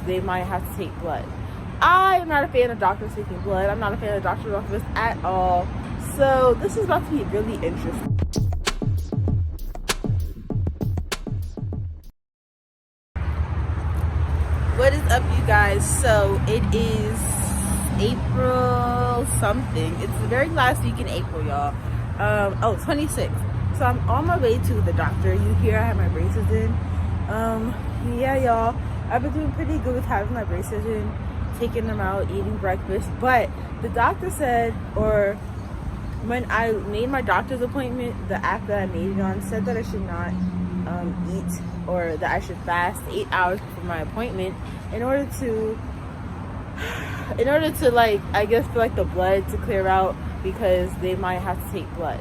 they might have to take blood. I am not a fan of doctors taking blood. I'm not a fan of the doctor's office at all. So this is about to be really interesting. What is up, you guys? So it is April something. It's the very last week in April, y'all. 26th. So I'm on my way to the doctor. You hear I have my braces in. Yeah, y'all. I've been doing pretty good with having my braces in, taking them out, eating breakfast. But the doctor said, or when I made my doctor's appointment, the app that I made it on said that I should not eat, or that I should fast 8 hours before my appointment in order to like, I guess, for like the blood to clear out, because they might have to take blood.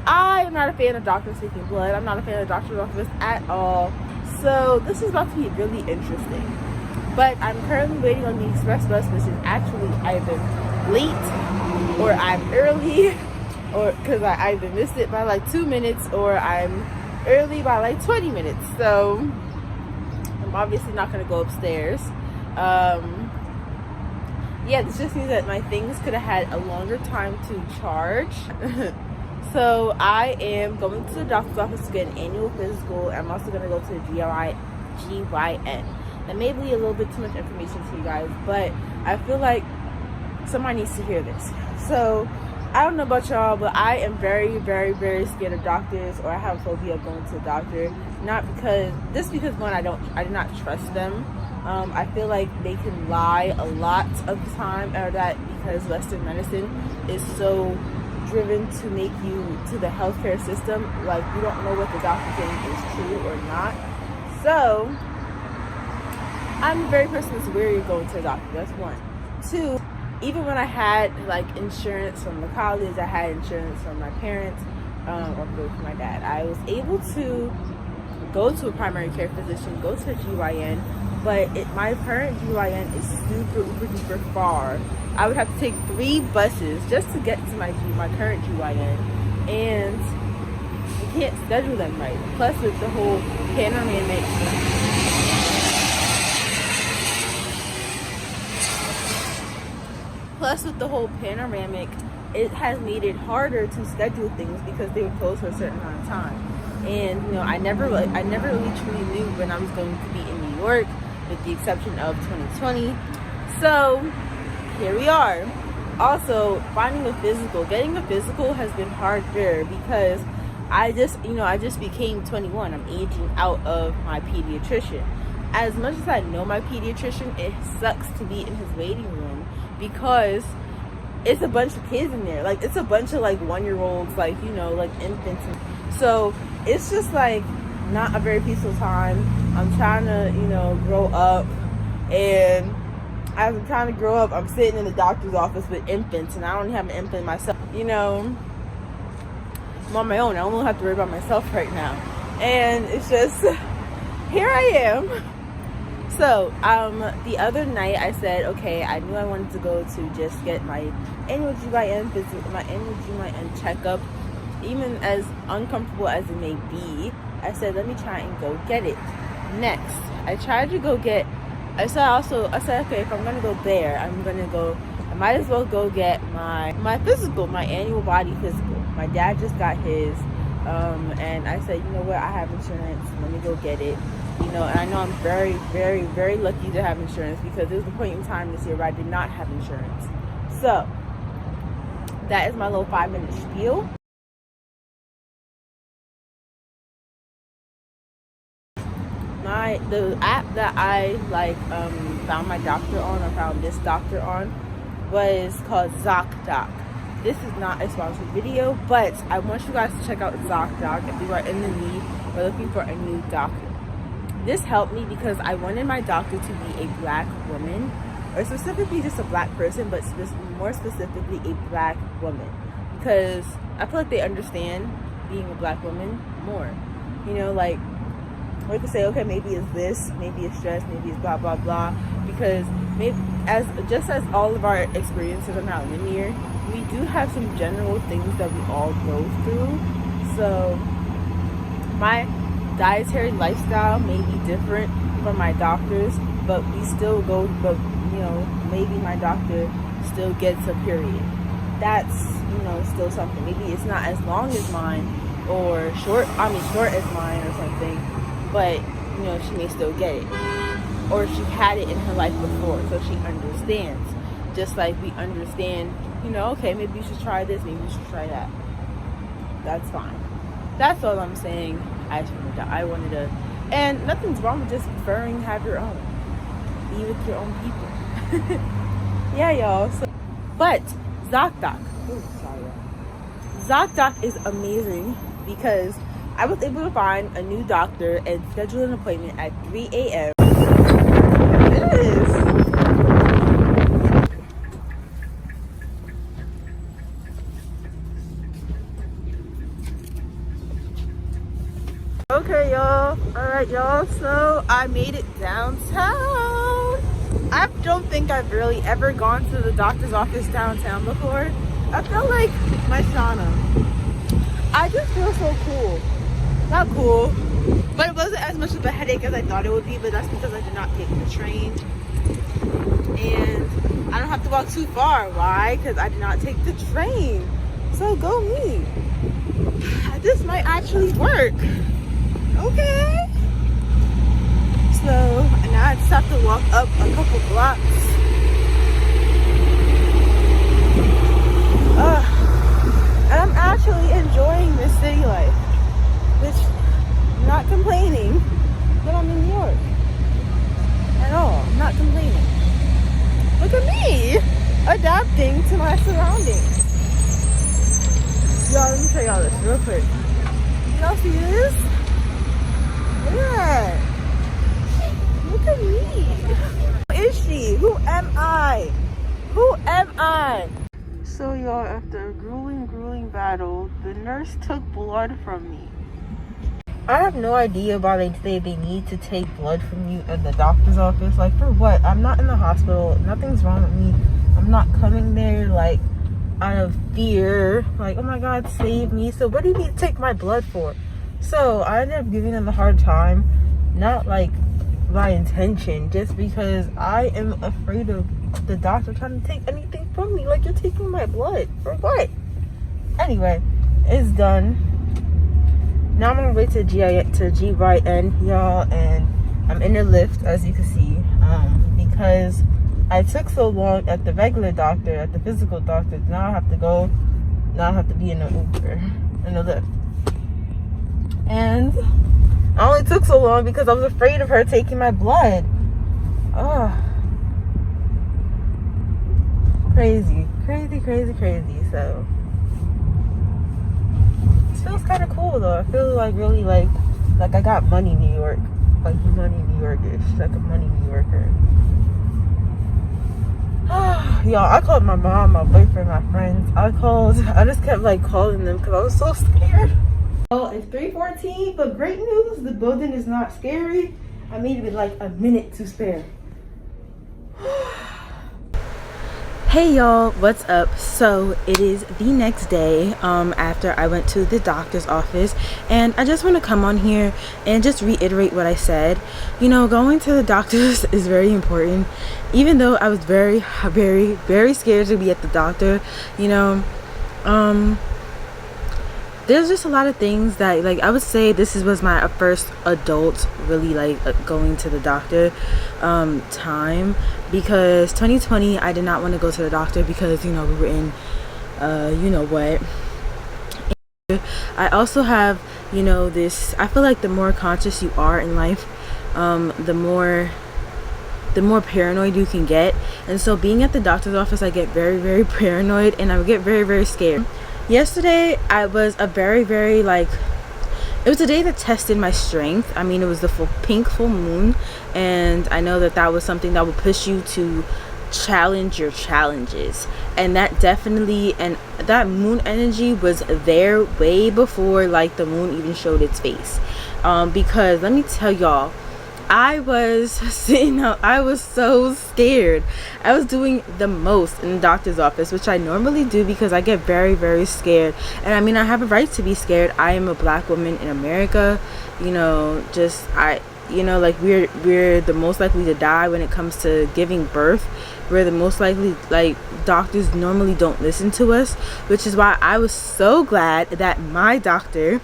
I am not a fan of doctors taking blood. I'm not a fan of the doctor's office at all. So this is about to be really interesting. But I'm currently waiting on the express bus, which is actually either late or I'm early, or because I either missed it by like 2 minutes or I'm early by like 20 minutes. So I'm obviously not going to go upstairs. Yeah, this just means that my things could have had a longer time to charge. So I am going to the doctor's office to get an annual physical. I'm also going to go to the GYN. That may be a little bit too much information to you guys, but I feel like somebody needs to hear this. So I don't know about y'all, but I am very, very, very scared of doctors, or I have a phobia of going to the doctor. Because one, I do not trust them. I feel like they can lie a lot of the time, or that because Western medicine is so driven to make you, to the healthcare system, like you don't know what the doctor thinks is true or not. So I'm a very person that's wary of going to the doctor. That's one. Two, even when I had like insurance from the college, I had insurance from my parents, or from my dad, I was able to go to a primary care physician, go to a GYN, but my current GYN is super duper far. I would have to take 3 buses just to get to my current GYN, and you can't schedule them right. Plus with the whole panoramic, it has made it harder to schedule things because they were closed for a certain amount of time. And you know, I never really truly knew when I was going to be in New York, with the exception of 2020. So here we are. Also, getting a physical has been harder because I just became 21. I'm aging out of my pediatrician. As much as I know my pediatrician, it sucks to be in his waiting room because it's a bunch of kids in there. Like, it's a bunch of like 1-year-olds, like, you know, like infants. So it's just like not a very peaceful time. I'm trying to, you know, grow up, and as I'm trying to grow up, I'm sitting in the doctor's office with infants, and I don't have an infant myself. You know, I'm on my own. I don't have to worry about myself right now, and it's just here I am. So the other night I said, okay, I knew I wanted to go to just get my annual GYN visit, my annual GYN checkup, even as uncomfortable as it may be. I said, let me try and go get it. Next, I tried to go get, I said, okay, if I'm going to go there, I might as well go get my physical, my annual body physical. My dad just got his, and I said, you know what, I have insurance, let me go get it. You know, and I know I'm very, very, very lucky to have insurance, because there was a point in time this year where I did not have insurance. So that is my little 5-minute spiel. The app that I found my doctor on, or found this doctor on, was called ZocDoc. This is not a sponsored video, but I want you guys to check out ZocDoc if you are in the need or looking for a new doctor. This helped me because I wanted my doctor to be a black woman, or specifically just a black person, but more specifically a black woman, because I feel like they understand being a black woman more. You know, like, we could say, okay, maybe it's this, maybe it's stress, maybe it's blah blah blah, because maybe as all of our experiences are not linear, we do have some general things that we all go through. So my dietary lifestyle may be different from my doctor's, but we still go, but maybe my doctor still gets a period. That's, still something. Maybe it's not as long as mine or short as mine or something, but, she may still get it. Or she had it in her life before, so she understands. Just like we understand, okay, maybe you should try this, maybe you should try that. That's fine. That's all I'm saying. I wanted to, and nothing's wrong with just preferring to have your own. Be with your own people. Yeah, y'all. So, but ZocDoc. Oh, sorry, y'all. ZocDoc is amazing because I was able to find a new doctor and schedule an appointment at 3 a.m. It is. Okay, y'all. Alright, y'all. So I made it downtown. I don't think I've really ever gone to the doctor's office downtown before. I feel like my Shauna. I just feel so cool. Not cool, but it wasn't as much of a headache as I thought it would be, but that's because I did not take the train. And I don't have to walk too far. Why? Because I did not take the train. So go me. This might actually work. Okay. So now I just have to walk up a couple blocks. And I'm actually enjoying this city life, which I'm not complaining, but I'm in New York at all. I'm not complaining. Look at me adapting to my surroundings. Y'all, let me show y'all this real quick. Y'all see this? Look at that. Look at me. Who is she? Who am I? Who am I? So y'all, after a grueling battle, the nurse took blood from me. I have no idea why they say they need to take blood from you at the doctor's office. Like, for what? I'm not in the hospital. Nothing's wrong with me. I'm not coming there, like, out of fear. Like, oh my God, save me. So what do you need to take my blood for? So I ended up giving them a hard time. Not, like, my intention. Just because I am afraid of the doctor trying to take anything from me. Like, you're taking my blood. For what? Anyway, it's done. Now I'm on my way to GYN, y'all, and I'm in the lift, as you can see, because I took so long at the regular doctor, at the physical doctor. Now I have to be in the Uber, in the lift. And I only took so long because I was afraid of her taking my blood. Oh, crazy. So it feels kind of cool though. I feel like really like I got money New York, like money New Yorkish, like a money New Yorker. Y'all, I called my mom, my boyfriend, my friends. I just kept like calling them because I was so scared. Well, it's 3:14, but great news, the building is not scary. I made it with like a minute to spare. Hey y'all, what's up? So it is the next day after I went to the doctor's office, and I just want to come on here and just reiterate what I said. Going to the doctor's is very important, even though I was very scared to be at the doctor. There's just a lot of things that, like, I would say this was my first adult really going to the doctor time, because 2020 I did not want to go to the doctor because we were in what. I also have this, I feel like the more conscious you are in life, the more paranoid you can get. And so being at the doctor's office, I get very paranoid, and I would get very scared. Yesterday I was a very it was a day that tested my strength. I mean, it was the pink full moon, and I know that was something that would push you to challenge your challenges, and that definitely, and that moon energy was there way before like the moon even showed its face, because let me tell y'all, I was so scared. I was doing the most in the doctor's office, which I normally do because I get very scared. And I mean, I have a right to be scared. I am a black woman in America. you know, like we're the most likely to die when it comes to giving birth. We're the most likely, like, doctors normally don't listen to us, which is why I was so glad that my doctor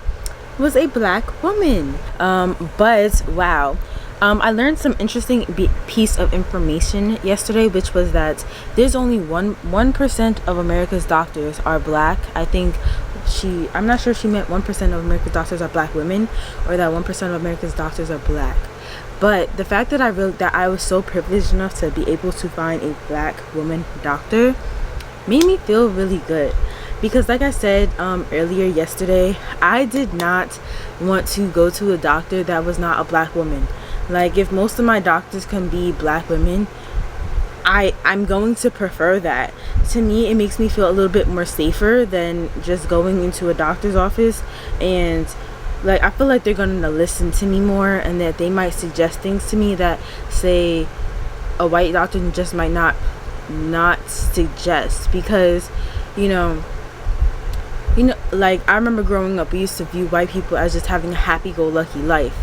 was a black woman. But wow, I learned some interesting piece of information yesterday, which was that there's only 1% of America's doctors are black. I think I'm not sure if she meant 1% of America's doctors are black women, or that 1% of America's doctors are black. But the fact that I was so privileged enough to be able to find a black woman doctor made me feel really good. Because like I said earlier yesterday, I did not want to go to a doctor that was not a black woman. Like, if most of my doctors can be black women, I'm going to prefer that. To me, it makes me feel a little bit more safer than just going into a doctor's office, and like, I feel like they're gonna listen to me more, and that they might suggest things to me that, say, a white doctor just might not suggest. Because you know, like, I remember growing up, we used to view white people as just having a happy-go-lucky life,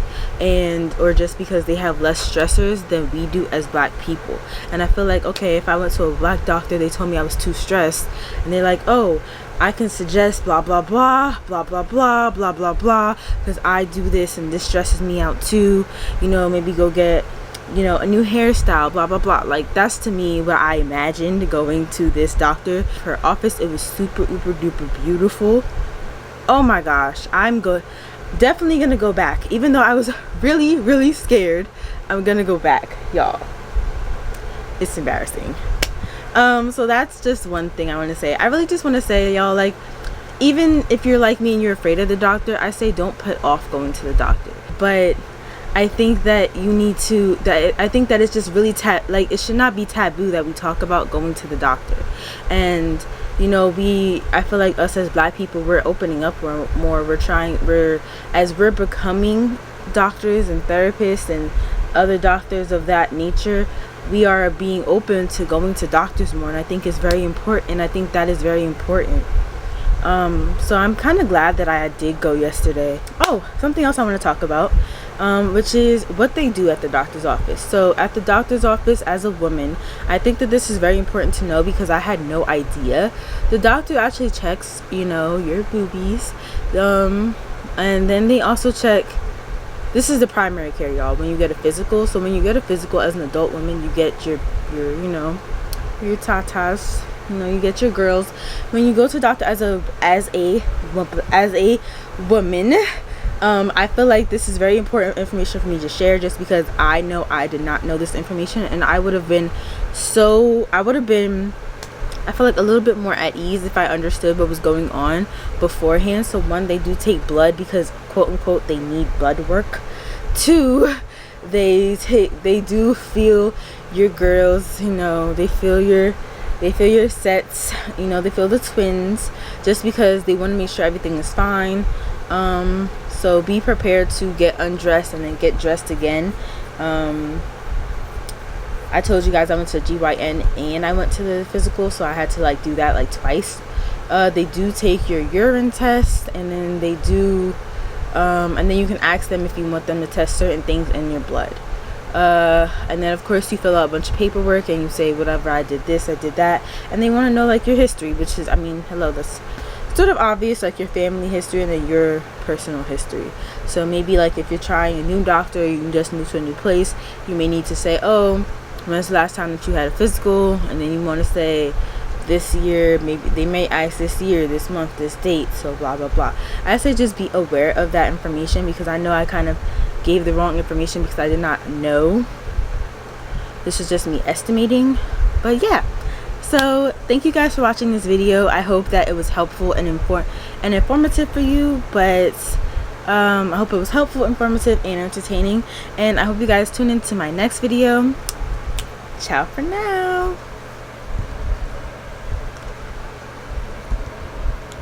or just because they have less stressors than we do as black people. And I feel like, okay, if I went to a black doctor, they told me I was too stressed, and they're like, oh, I can suggest blah blah blah blah blah blah blah blah blah because I do this and this stresses me out too, you know, maybe go get, you know, a new hairstyle, blah blah blah. Like, that's to me what I imagined going to this doctor. Her office, it was super uber duper beautiful. Oh my gosh, definitely gonna go back. Even though I was really scared, I'm gonna go back, y'all. It's embarrassing. So that's just one thing I want to say. I really just want to say, y'all, like, even if you're like me and you're afraid of the doctor, I say don't put off going to the doctor. But I think that I think that it's just really like, it should not be taboo that we talk about going to the doctor. And you know, I feel like us as black people, we're opening up more. As we're becoming doctors and therapists and other doctors of that nature, we are being open to going to doctors more, and I think it's very important, and I think that is very important. So I'm kind of glad that I did go yesterday. Oh, something else I want to talk about, which is what they do at the doctor's office. So at the doctor's office, as a woman, I think that this is very important to know, because I had no idea. The doctor actually checks, you know, your boobies, and then they also check, this is the primary care, y'all, when you get a physical. So when you get a physical as an adult woman, you get your you know, your tatas, you know, you get your girls. When you go to a doctor as a woman, I feel like this is very important information for me to share, just because I know I did not know this information, and I feel like a little bit more at ease if I understood what was going on beforehand. So one, they do take blood because, quote unquote, they need blood work. Two, they do feel your girls, you know, they feel your sets, you know, they feel the twins, just because they want to make sure everything is fine. So be prepared to get undressed and then get dressed again. I told you guys I went to GYN and I went to the physical, so I had to like do that like twice. They do take your urine test, and then they do and then you can ask them if you want them to test certain things in your blood. And then of course you fill out a bunch of paperwork and you say whatever, I did this, I did that, and they want to know like your history, which is, I mean, hello, that's sort of obvious, like your family history and then your personal history. So maybe like if you're trying a new doctor, you just moved to a new place, you may need to say, oh, when's the last time that you had a physical? And then you want to say this year, maybe they may ask this year, this month, this date, so blah blah blah. I say just be aware of that information, because I know I kind of gave the wrong information because I did not know. This is just me estimating. But yeah, so thank you guys for watching this video. I hope that it was helpful and informative for you. But I hope it was helpful, informative, and entertaining, and I hope you guys tune into my next video. Ciao for now.